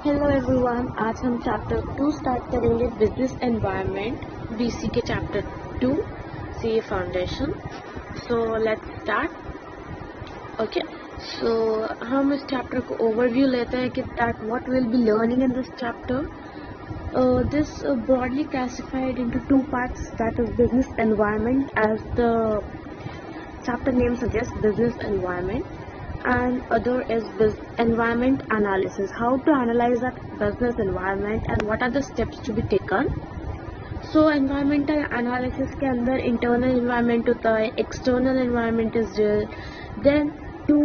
Hello everyone, आज हम chapter 2 start करेंगे business environment BCK chapter 2 CA foundation. So let's start. Okay, so हम इस चैप्टर को ओवरव्यू लेते हैं कि that what will be learning in this chapter. This broadly classified into two parts, that is business environment, as the chapter name suggests, business environment, and other is environment analysis, how to analyze that business environment and what are the steps to be taken. So environmental analysis के अंदर internal environment होता है, external environment is there. Then to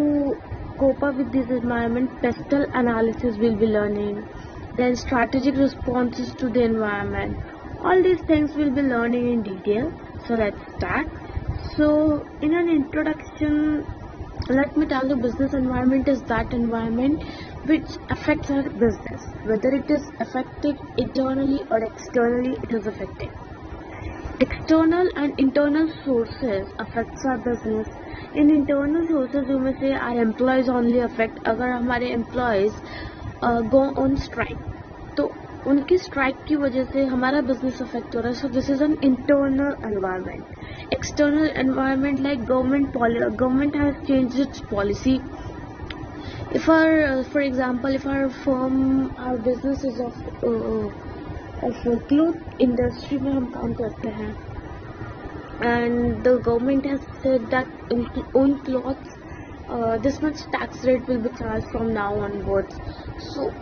cope up with this environment, pestle analysis will be learning. Then strategic responses to the environment. All these things will be learning in detail. So let's start. So in an introduction, let me tell you, business environment is that environment which affects our business, whether it is affected internally or externally. It is affecting. External and internal sources affects our business. In internal sources, you may say our employees only affect. अगर हमारे employees go on strike, तो उनकी strike की वजह से हमारा business affect हो रहा है. So this is an internal environment. External environment, like government has changed its policy. If for example, if our business is of cloth industry में हम काम करते हैं, and the government has said that on clothes this much tax rate will be charged from now onwards. So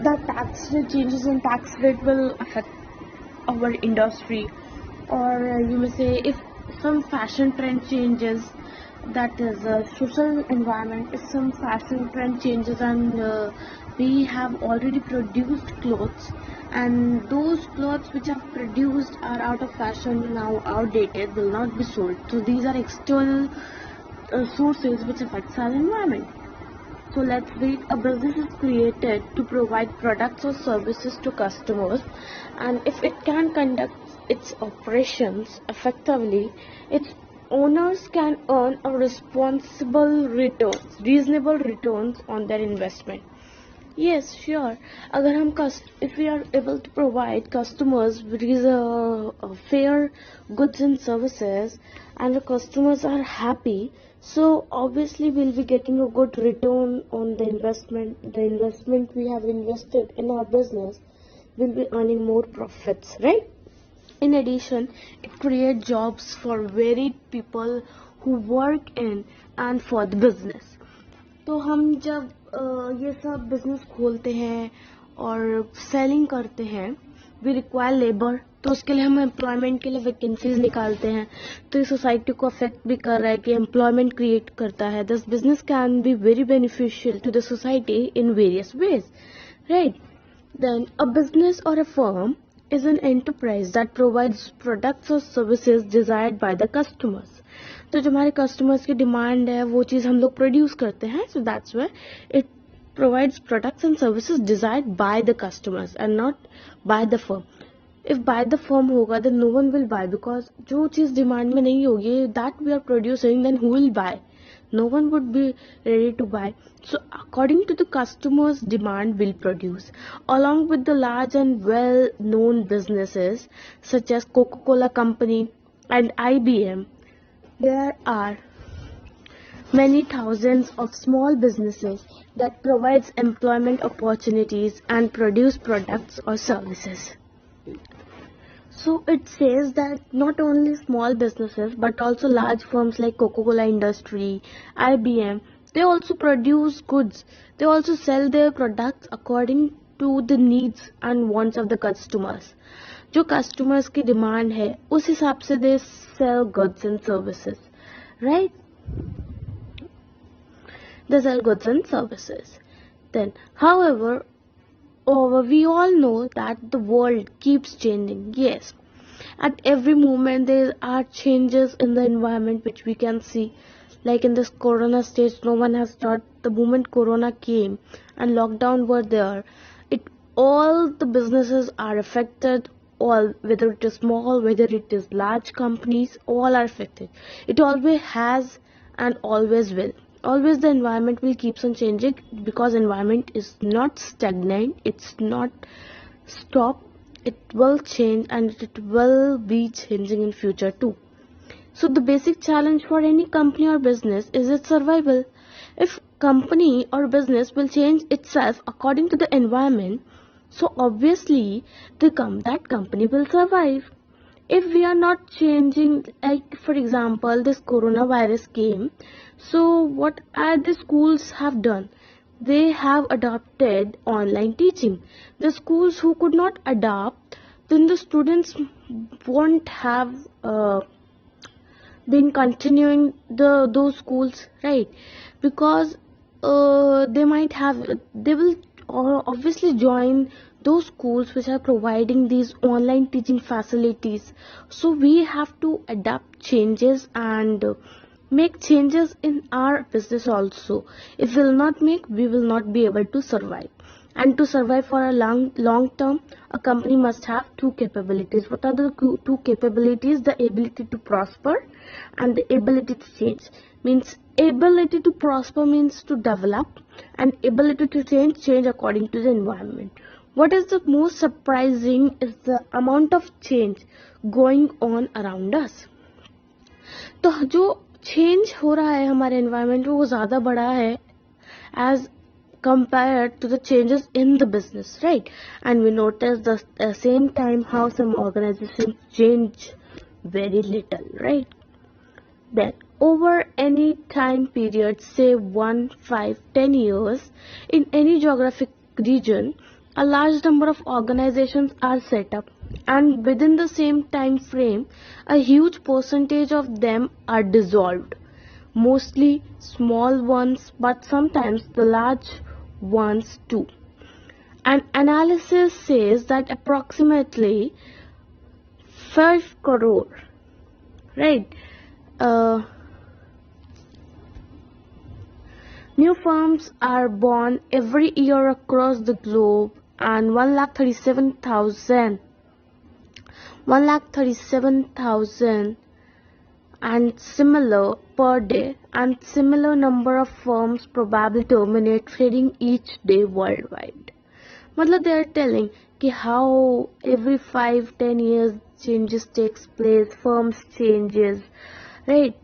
the tax rate changes and tax rate will affect our industry. Or you may say, if some fashion trend changes, that is social environment. If some fashion trend changes and we have already produced clothes, and those clothes which are produced are out of fashion, now outdated, will not be sold. So these are external sources which affects our environment. So let's read. A business is created to provide products or services to customers, and if it can conduct its operations effectively, its owners can earn a reasonable returns on their investment. Yes, sure. अगर हम if we are able to provide customers with fair goods and services, and the customers are happy, so obviously we'll be getting a good return on the investment. The investment we have invested in our business will be earning more profits, right? In addition, it creates jobs for varied people who work in and for the business. तो हम जब ये सब business खोलते हैं और selling करते हैं, वी रिक्वायर लेबर, तो उसके लिए हम एम्प्लॉयमेंट के लिए वैकेंसीज निकालते हैं. तो ये सोसाइटी को अफेक्ट भी कर रहा है कि एम्प्लॉयमेंट क्रिएट करता है. This business can be very beneficial to the society in various ways, right? Then a business or a firm is an enterprise that provides products or services desired by the customers. तो जो हमारे customers की demand है वो चीज़ हम लोग produce करते हैं. So that's why it provides products and services desired by the customers and not by the firm. If by the firm होगा then no one will buy, because जो चीज़ डिमांड में नहीं होगी that we are producing, then who will buy? No one would be ready to buy. So according to the customer's demand, will produce. Along with the large and well-known businesses such as Coca-Cola Company and IBM, there are many thousands of small businesses that provides employment opportunities and produce products or services. So it says that not only small businesses but also large firms like Coca-Cola industry, IBM, they also produce goods. They also sell their products according to the needs and wants of the customers. जो customers की demand है उस हिसाब से they sell goods and services, right? They sell goods and services. Then, however, we all know that the world keeps changing. Yes, at every moment there are changes in the environment which we can see. Like in this corona stage, no one has thought the moment corona came and lockdown were there, all the businesses are affected. All, whether it is small, whether it is large companies, all are affected. It always has and always will. always the environment will keeps on changing, because environment is not stagnant, it's not stop, it will change and it will be changing in future too. So the basic challenge for any company or business is its survival. If company or business will change itself according to the environment, so obviously that company will survive. If we are not changing, like for example this coronavirus came, so what are the schools have done? They have adopted online teaching. The schools who could not adopt, then the students won't have been continuing those schools, right? Because they will obviously join those schools which are providing these online teaching facilities. So we have to adapt changes and make changes in our business also. If we will not make, we will not be able to survive. And to survive for a long term, a company must have two capabilities. What are the two capabilities? The ability to prosper and the ability to change. Means ability to prosper means to develop, and ability to change according to the environment. What is the most surprising is the amount of change going on around us. तो जो change हो रहा है हमारे environment में वो ज़्यादा बड़ा है as compared to the changes in the business, right? And we notice the same time how some organizations change very little, right? Then over any time period, say 1, 5, 10 years, in any geographic region, a large number of organizations are set up, and within the same time frame, a huge percentage of them are dissolved. Mostly small ones, but sometimes the large ones too. An analysis says that approximately 5 crore, right? New firms are born every year across the globe, and 1,37,000 and similar per day, and similar number of firms probably terminate trading each day worldwide. Matlab they are telling कि how every 5-10 years changes takes place, firms changes, right?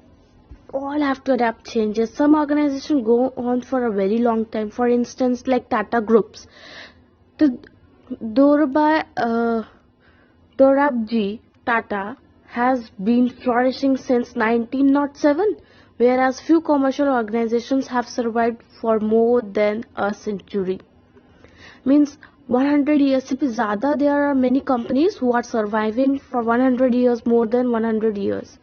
All have to adapt changes. Some organizations go on for a very long time. For instance, like Tata Groups. The Dorabji Tata has been flourishing since 1907, whereas few commercial organizations have survived for more than a century. Means 100 years से भी ज़्यादा, there are many companies who are surviving for 100 years, more than 100 years.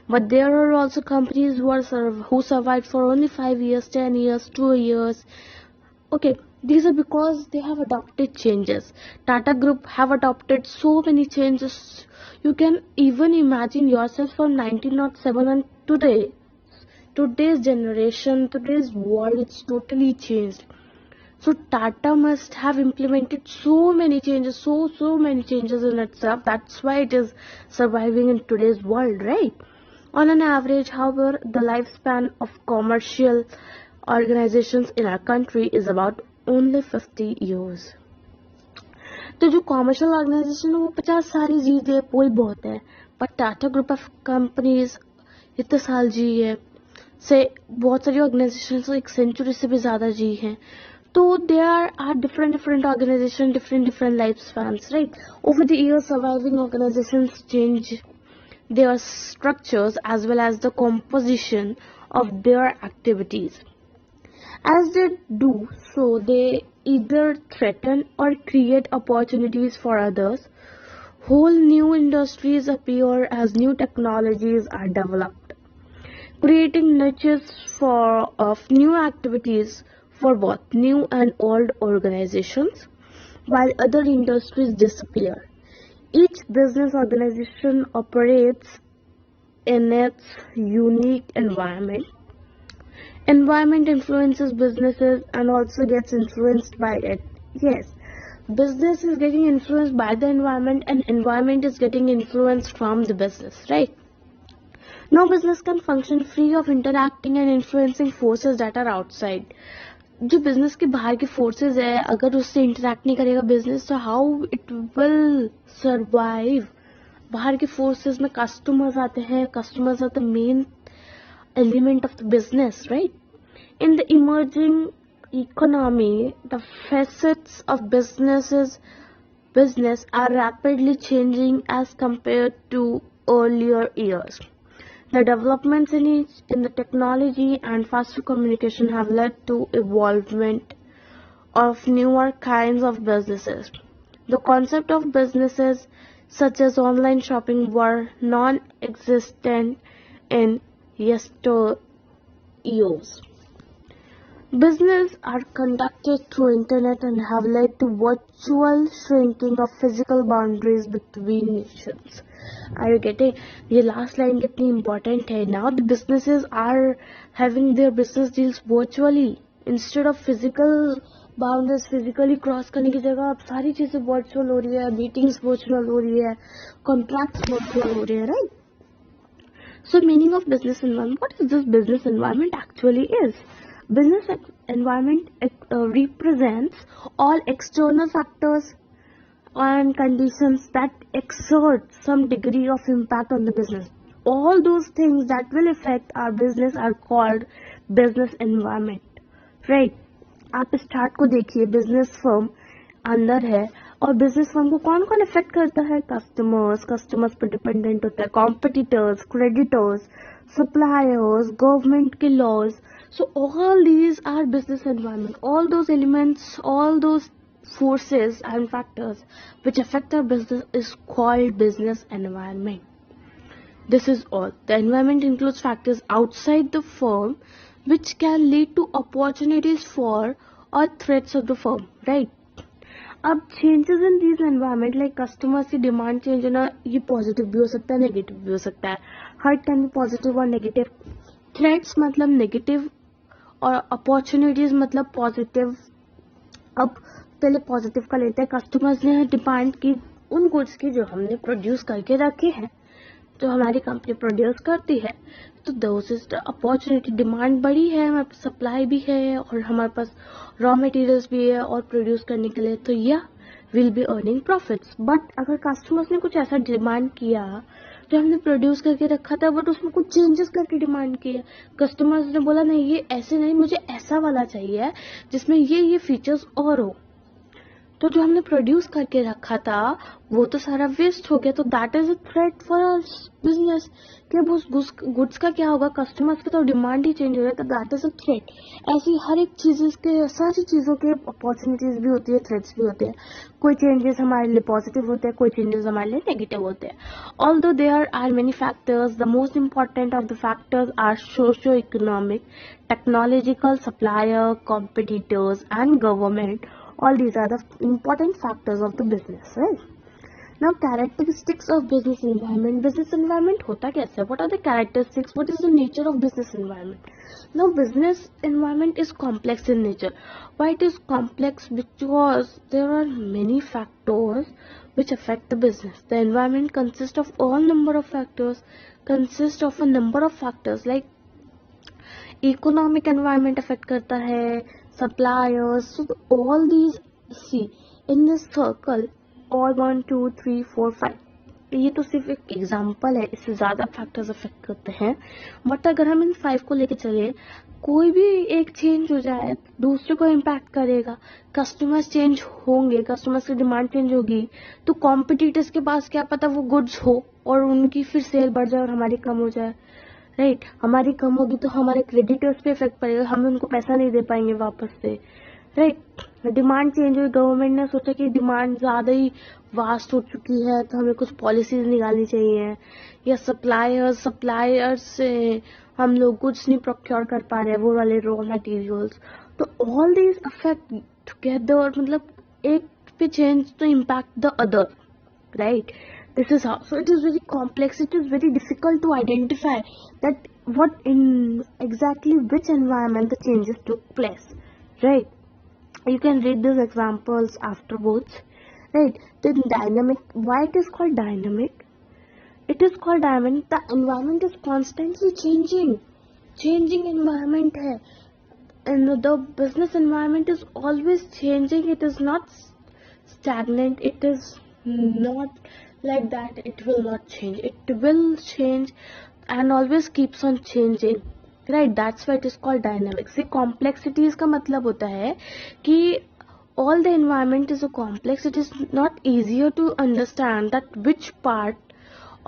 But there are also companies who survived for only 5 years, 10 years, 2 years. Okay, these are because they have adopted changes. Tata Group have adopted so many changes. You can even imagine yourself from 1907 and today's generation, today's world, it's totally changed. So Tata must have implemented so many changes, so many changes in itself. That's why it is surviving in today's world, right? On an average, however, the lifespan of commercial organizations in our country is about only 50 years. तो जो commercial organisation है वो 50 साल जी है, वही बहुत है. But Tata group of companies इतने साल जी है, से बहुत सारी ऑर्गेनाइजेशन एक सेंचुरी से भी ज़्यादा जी हैं. So there are different organizations, different lifespans, right? Over the years, surviving organizations change their structures as well as the composition of their activities. As they do so, they either threaten or create opportunities for others. Whole new industries appear as new technologies are developed, creating niches of new activities for both new and old organizations, while other industries disappear. Each business organization operates in its unique environment. Environment influences businesses and also gets influenced by it. Yes, business is getting influenced by the environment, and environment is getting influenced from the business, right? No business can function free of interacting and influencing forces that are outside. जो business के बाहर के forces है, अगर उससे interact नहीं करेगा business, तो हाउ इट विल सर्वाइव. बाहर के फोर्सेस में कस्टमर्स आते हैं. Customers are the main element of the business, right? In the emerging economy, the facets of business are rapidly changing as compared to earlier years. The developments in the technology and faster communication have led to evolvement of newer kinds of businesses. The concept of businesses such as online shopping were non-existent in yesteryears. Business are conducted through internet and have led to virtual shrinking of physical boundaries between nations. Are you getting? ये last line कितनी important है. Now the businesses are having their business deals virtually instead of physical boundaries. Physically cross करने की जगह अब सारी चीजें virtual हो रही है. Meetings virtual हो रही है. Contracts virtual हो रही है, right? So meaning of business environment. What is this business environment actually is? Business environment represents all external factors and conditions that exert some degree of impact on the business. All those things that will affect our business are called business environment, right? आप start को देखिए, business firm अंदर है और business firm को कौन कौन effect करता है? कस्टमर्स पर डिपेंडेंट होता है, कॉम्पिटिटर्स, क्रेडिटर्स, सप्लायर्स, गवर्नमेंट के laws. So all these are business environment. All those elements, all those forces and factors which affect our business is called business environment. This is all. The environment includes factors outside the firm which can lead to opportunities for or threats of the firm, right? अब changes in these environment like customers की demand change होना, ये positive भी हो सकता है, negative भी हो सकता है. Hurt can be positive और negative. Threats मतलब negative और अपॉर्चुनिटीज मतलब पॉजिटिव. अब पहले पॉजिटिव का लेते हैं. कस्टमर्स ने डिमांड की उन गुड्स की जो हमने प्रोड्यूस करके रखे हैं, जो हमारी कंपनी प्रोड्यूस करती है, तो दोस इज द अपॉर्चुनिटी. डिमांड बड़ी है, हमारे पास सप्लाई भी है और हमारे पास रॉ मटेरियल्स भी है और प्रोड्यूस करने के लिए, तो या will be earning profits. But अगर कस्टमर्स ने कुछ ऐसा डिमांड किया जो हमने प्रोड्यूस करके रखा था, बट उसमें कुछ चेंजेस करके डिमांड किया, कस्टमर्स ने बोला नहीं ये ऐसे नहीं, मुझे ऐसा वाला चाहिए जिसमें ये फीचर्स और हो, तो जो हमने प्रोड्यूस करके रखा था वो तो सारा वेस्ट हो गया. तो that is a threat for business. कि अब उस गुड्स का क्या होगा? कस्टमर्स की तो डिमांड ही चेंज हो रहा है, तो दैट इज अ थ्रेट. ऐसी हर एक चीज़ के, सारी चीज़ों के अपॉर्चुनिटीज भी होती है, थ्रेट्स भी होते हैं. कोई चेंजेस हमारे लिए पॉजिटिव होते हैं, कोई चेंजेस हमारे लिए नेगेटिव होते हैं. Although there are many factors, the most important of the factors are socio economic, technological, supplier, competitors and government. All these are the important factors of the business, right? Now, characteristics of business environment. Business environment होता कैसे? What are the characteristics? What is the nature of business environment? Now, business environment is complex in nature. Why it is complex? Because there are many factors which affect the business. The environment consists of all number of factors. Consists of a number of factors like economic environment affect करता है, suppliers. So all these, see in this circle, all 1 2 3 4 5, ये तो सिर्फ एक example है, इससे ज्यादा factors affect करते हैं. बट अगर हम इन 5 को लेके चले, कोई भी एक चेंज हो जाए दूसरे को इम्पैक्ट करेगा. कस्टमर्स चेंज होंगे, कस्टमर्स की डिमांड चेंज होगी, तो कॉम्पिटिटर्स के पास क्या पता वो गुड्स हो और उनकी फिर सेल बढ़ जाए और हमारी कम हो जाए, राइट? हमारी कम होगी तो हमारे क्रेडिटर्स पे इफेक्ट पड़ेगा, हम उनको पैसा नहीं दे पाएंगे वापस से, राइट? डिमांड चेंज हुई, गवर्नमेंट ने सोचा कि डिमांड ज्यादा ही वास्ट हो चुकी है तो हमें कुछ पॉलिसीज निकालनी चाहिए. या सप्लायर्स से हम लोग कुछ नहीं प्रोक्योर कर पा रहे वो वाले रॉ मटेरियल्स. तो ऑल दीज अफेक्ट टुगेदर, मतलब एक पे चेंज तो impact the other, right? This is how. So it is very complex. It is very difficult to identify that what in exactly which environment the changes took place, right? You can read these examples afterwards, right? Then dynamic. Why it is called dynamic? It is called dynamic. The environment is constantly changing environment है, and the business environment is always changing. It is not stagnant. It is not like that. It will not change. It will change and always keeps on changing, right? That's why it is called dynamic. See, complexities का मतलब होता है कि all the environment is a complex. It is not easier to understand that which part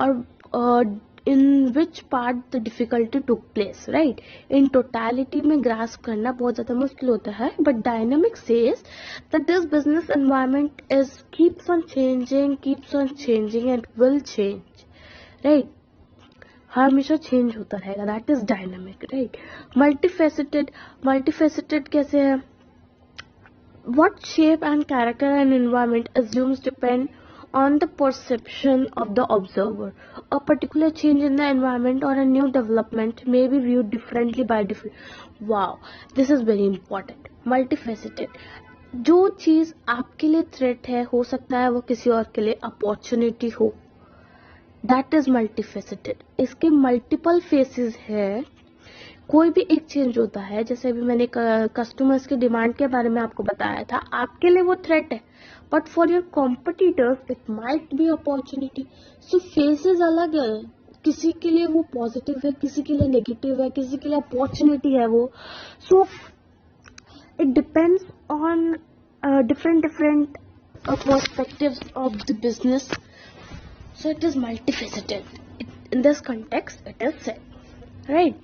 or in which part the difficulty took place, right? In totality में grasp करना बहुत ज़्यादा मुश्किल होता है, but dynamic says that this business environment is keeps on changing and will change, right? हमेशा change होता रहेगा. That is dynamic, right? Multifaceted कैसे है? What shape and character an environment assumes depend on the perception of the observer. A particular change in the environment or a new development may be viewed differently by different. Wow, this is very important. Multifaceted. जो चीज आपके लिए threat है, हो सकता है वो किसी और के लिए अपॉर्चुनिटी हो. That is multifaceted. इसके मल्टीपल फेसेस है. कोई भी एक चेंज होता है, जैसे अभी मैंने कस्टमर्स की डिमांड के बारे में आपको बताया था, आपके लिए वो थ्रेट है, but for your competitors it might be opportunity. So faces अलग है. किसी के लिए वो पॉजिटिव है, किसी के लिए नेगेटिव है, किसी के लिए अपॉर्चुनिटी है वो. So it depends on different perspectives of the business. So it is multifaceted. In this context, it is said, right?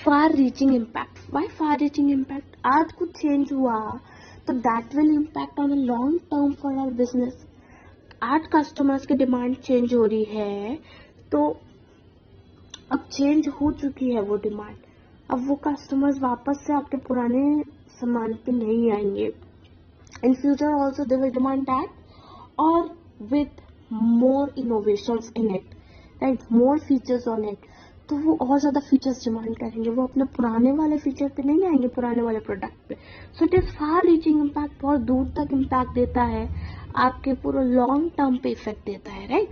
Far-reaching impact. Why far-reaching impact? आज कुछ change हुआ, तो that will impact on a long term for our business. आज customers की demand change हो रही है, तो अब change हो चुकी है वो demand. अब वो customers वापस से आपके पुराने सामान पे नहीं आएंगे. In future also they will demand that, or with more innovations in it, right? More features on it. तो वो और ज़्यादा फीचर्स डिमांड करेंगे. वो अपने पुराने वाले फीचर पे नहीं आएंगे, पुराने वाले प्रोडक्ट पे. So it is far reaching impact. बहुत दूर तक इम्पैक्ट देता है, आपके पूरे लॉन्ग टर्म पे इफेक्ट देता है, right?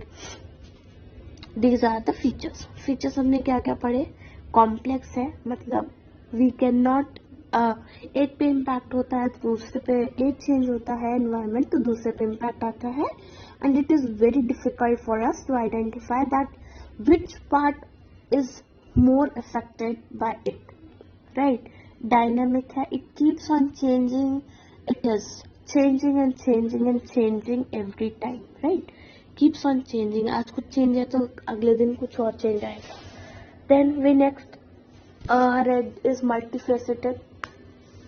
These are the features. Features हमने क्या क्या पढ़े? कॉम्प्लेक्स है, मतलब वी कैन नॉट एक पे इम्पैक्ट होता है तो दूसरे पे, एक चेंज होता है एनवायरमेंट तो दूसरे पे इम्पैक्ट आता है. And it is very difficult for us to identify that which part is more affected by it, right? Dynamic है, it keeps on changing. It is changing and changing every time, right? Keeps on changing. आज कुछ change है तो अगले दिन कुछ और change आएगा. Then we next read is multifaceted.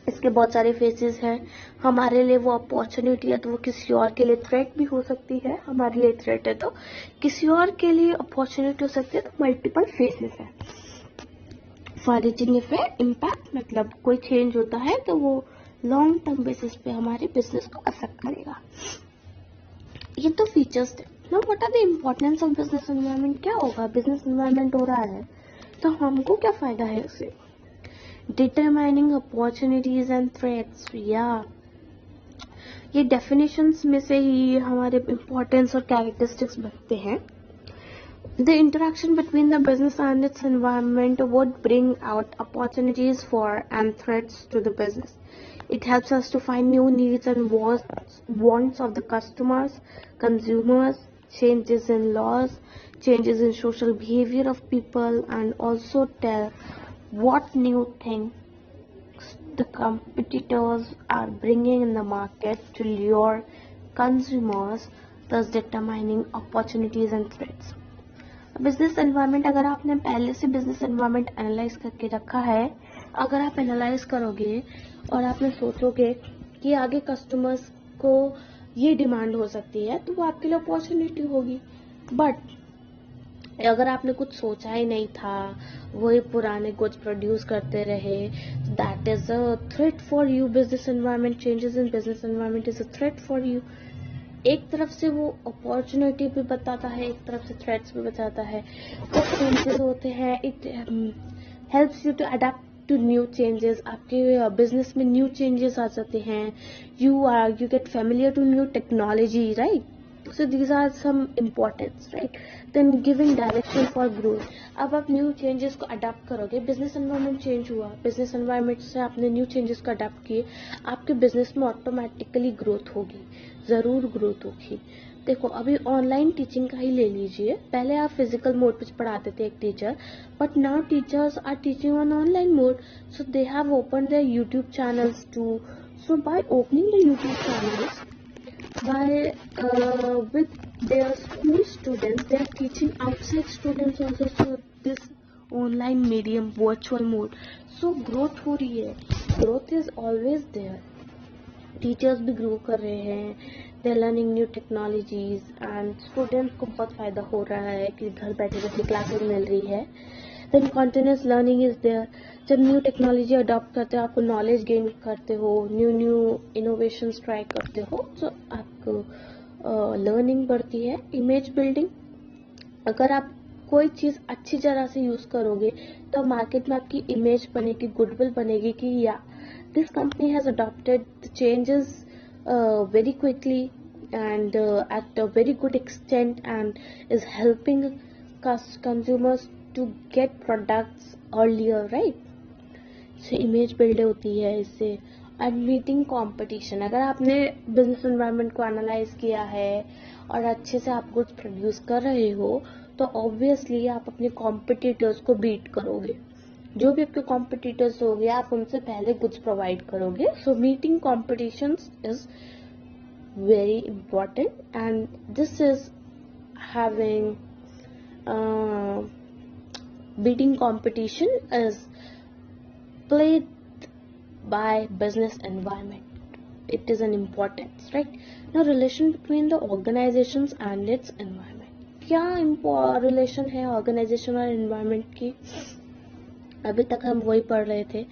इसके बहुत सारे फेसेस हैं. हमारे लिए वो अपॉर्चुनिटी है तो वो किसी और के लिए थ्रेट भी हो सकती है. हमारे लिए थ्रेट है तो किसी और के लिए अपॉर्चुनिटी हो सकती है. तो मल्टीपल फेसेस है. फार रीचिंग इम्पैक्ट मतलब कोई चेंज होता है तो वो लॉन्ग टर्म बेसिस पे हमारे बिजनेस को अफेक्ट करेगा. ये तो फीचर्स थे. Now what are the importance of business environment? क्या होगा? बिजनेस एनवायरनमेंट हो रहा है तो हमको क्या फायदा है इससे? Determining opportunities and threats. ये definitions में से ही हमारे importance और characteristics बनते हैं. The interaction between the business and its environment would bring out opportunities for and threats to the business. It helps us to find new needs and wants of the customers, consumers, changes in laws, changes in social behavior of people, and also tell what new things the competitors are bringing in the market to lure consumers, thus determining opportunities and threats. Business environment, अगर आपने पहले से business environment analyse करके रखा है, अगर आप analyse करोगे और आपने सोचोगे कि आगे कस्टमर्स को ये डिमांड हो सकती है तो वो आपके लिए अपॉर्चुनिटी होगी. बट अगर आपने कुछ सोचा ही नहीं था, वही पुराने गुड्स प्रोड्यूस करते रहे, that is a threat for you. Business environment changes in business environment is a threat for you. एक तरफ से वो अपॉर्चुनिटी भी बताता है, एक तरफ से थ्रेट्स भी बताता है. तो चेंजेस होते हैं, it helps you to adapt to new changes. आपके बिजनेस में न्यू चेंजेस आ जाते हैं. You get familiar to new technology, right? So these are some importance, right? Then giving direction for growth. अब आप न्यू चेंजेस को adapt करोगे, business environment change हुआ, बिजनेस एनवायरनमेंट से आपने न्यू चेंजेस को अडाप्ट किए, आपके बिजनेस में ऑटोमेटिकली ग्रोथ होगी, ज़रूर ग्रोथ होगी। देखो अभी ऑनलाइन टीचिंग का ही ले लीजिए, पहले आप फिजिकल मोड पे पढ़ाते थे एक teacher, but now teachers are teaching on online mode, so they have open their YouTube channels too. So by opening the YouTube channels, with their school students, they are teaching outside students also through this online medium, virtual mode. So growth हो रही है, growth is always there, teachers भी grow कर रहे हैं, they are learning new technologies and students को बहुत फायदा हो रहा है कि घर बैठे बैठे क्लासेस मिल रही है। Then continuous learning is there, जब न्यू टेक्नोलॉजी अडॉप्ट करते हो, आपको नॉलेज गेन करते हो, न्यू इनोवेशंस ट्राई करते हो, तो आपको लर्निंग बढ़ती है। इमेज बिल्डिंग, अगर आप कोई चीज़ अच्छी तरह से यूज़ करोगे तो मार्केट में आपकी इमेज बनेगी, गुडविल बनेगी कि या this company has adopted the changes very quickly and at a very good extent and is helping consumers to get products earlier, right? So image build होती है इससे। and meeting competition, अगर आपने business environment को analyze किया है और अच्छे से आप कुछ प्रोड्यूस कर रहे हो तो ऑब्वियसली आप अपने कॉम्पिटिटर्स को बीट करोगे, जो भी आपके कॉम्पिटिटर्स होंगे आप उनसे पहले कुछ प्रोवाइड करोगे। So meeting competitions is very important and this is having beating competition is played by business environment. It is an importance, right? Now relation between the organizations and its environment, क्या relation है organisation और environment की? अभी तक हम वही पढ़ रहे थे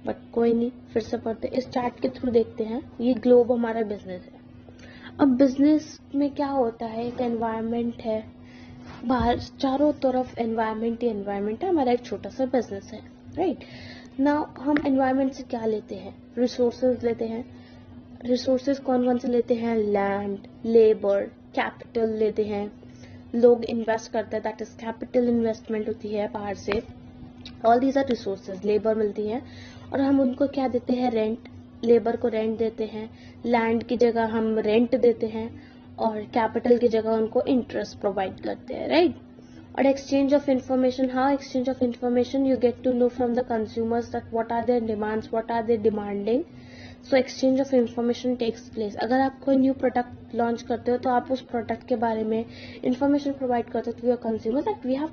बट कोई नहीं, फिर से पढ़ते, इस चार्ट के थ्रू देखते हैं। ये ग्लोब हमारा बिजनेस है। अब बिजनेस में क्या होता है, एक एनवायरनमेंट है, बाहर चारों तरफ एनवायरनमेंट ही एनवायरनमेंट है, हमारा एक छोटा सा बिजनेस है, राइट? नाउ हम एनवायरनमेंट से क्या लेते हैं, रिसोर्सेज लेते हैं। रिसोर्सेज कौन कौन से लेते हैं, लैंड, लेबर, कैपिटल लेते हैं, लोग इन्वेस्ट करते हैं, दैट इज कैपिटल इन्वेस्टमेंट होती है बाहर से। All these are resources, labour मिलती है और हम उनको क्या देते हैं, रेंट, लेबर को रेंट देते हैं, लैंड की जगह हम रेंट देते हैं और कैपिटल की जगह उनको इंटरेस्ट प्रोवाइड करते हैं, राइट? और एक्सचेंज ऑफ इन्फॉर्मेशन, हाँ exchange of information, you get to know from the consumers that what are their demands, what are they demanding. So exchange of information takes place. अगर आप कोई new product launch करते हो तो आप उस product के बारे में इंफॉर्मेशन प्रोवाइड करते हो to your consumer that we have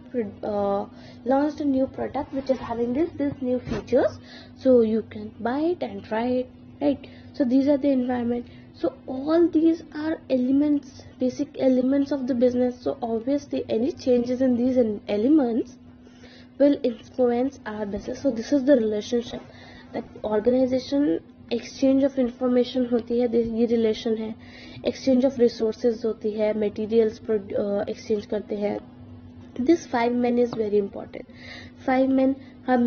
launched a new product which is having this new features, so you can buy it and try it, right? So these are the environment. So all these are elements, basic elements of the business. So obviously any changes in these elements will influence our business. So this is the relationship that organization exchange of information होती है, ये relation है। Exchange of resources होती है, materials exchange करते हैं। This 5 men is very important. 5 men, हम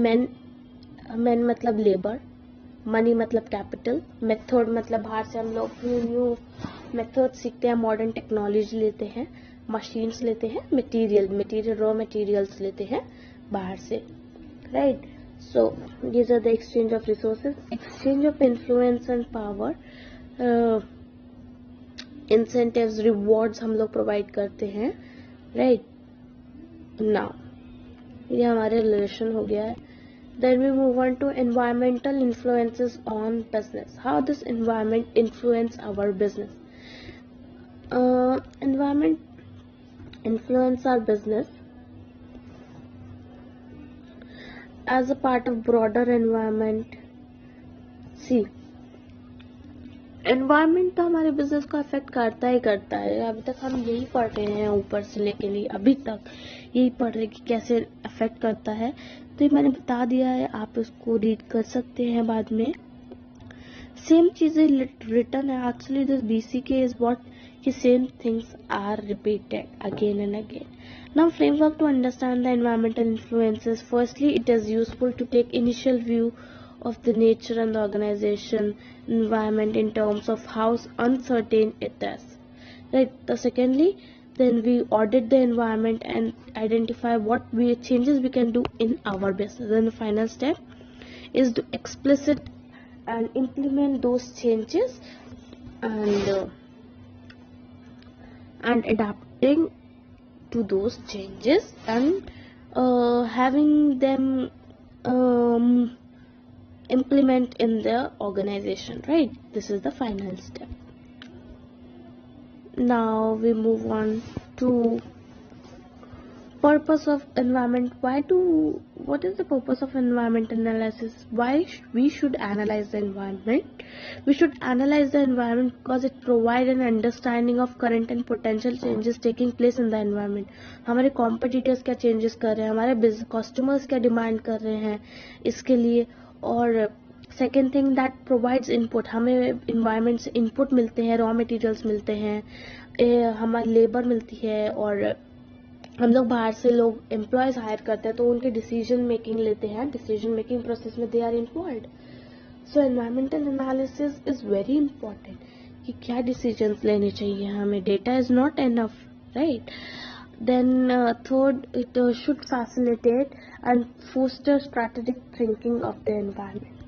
man मतलब लेबर, मनी मतलब कैपिटल, मेथड मतलब बाहर से हम लोग न्यू मेथड सीखते हैं, मॉडर्न टेक्नोलॉजी लेते हैं, मशीन्स लेते हैं, मटेरियल रॉ मटेरियल्स लेते हैं बाहर से, right? So these are the exchange of resources, exchange of influence and power, incentives, rewards हम लोग प्रोवाइड करते हैं, right? Now ये हमारे रिलेशन हो गया है। Then we move on to environmental influences on business. How does environment influence our business? Environment influence our business as a part of broader environment. See, environment तो हमारे business को affect करता ही करता है। अभी तक हम यही पढ़ रहे हैं, ऊपर से लेके लिए अभी तक यही पढ़ रहे हैं कि कैसे अफेक्ट करता है। तो ये मैंने बता दिया है, आप इसको रीड कर सकते हैं बाद में। सेम चीजें रिटर्न है actually, this BCK is what कि same things are repeated again and again. Now framework to understand the environmental influences. Firstly, it is useful to take initial view of the nature and the organization environment in terms of how uncertain it is. right? Secondly, then we audit the environment and identify what changes we can do in our business. Then the final step is to explicit and implement those changes and adapting to those changes and having them implement in the organization, right? This is the final step. Now we move on to purpose of environment. What is the purpose of environment analysis? Why we should analyze the environment? We should analyze the environment because it provides an understanding of current and potential changes taking place in the environment. हमारे competitors क्या changes कर रहे हैं, हमारे customers क्या demand कर रहे हैं इसके लिए, और second thing that provides input, हमें इन्वायरमेंट से इनपुट मिलते हैं, रॉ मटेरियल्स मिलते हैं, हमारी लेबर मिलती है, और हम लोग बाहर से लोग एम्प्लॉयज हायर करते हैं तो उनके डिसीजन मेकिंग लेते हैं, डिसीजन मेकिंग प्रोसेस में they are involved. So environmental analysis is very important कि क्या डिसीजंस लेने चाहिए हमें. Data is not enough, right. Then third, it should facilitate and foster strategic thinking of the environment.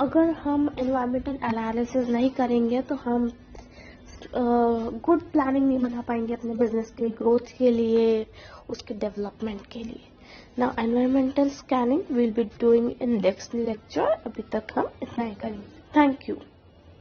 अगर हम environmental analysis नहीं करेंगे तो हम गुड प्लानिंग नहीं बना पाएंगे अपने बिजनेस के ग्रोथ के लिए, उसके डेवलपमेंट के लिए. Now environmental scanning will be doing in next lecture. अभी तक हम इतना ही करेंगे. Thank you.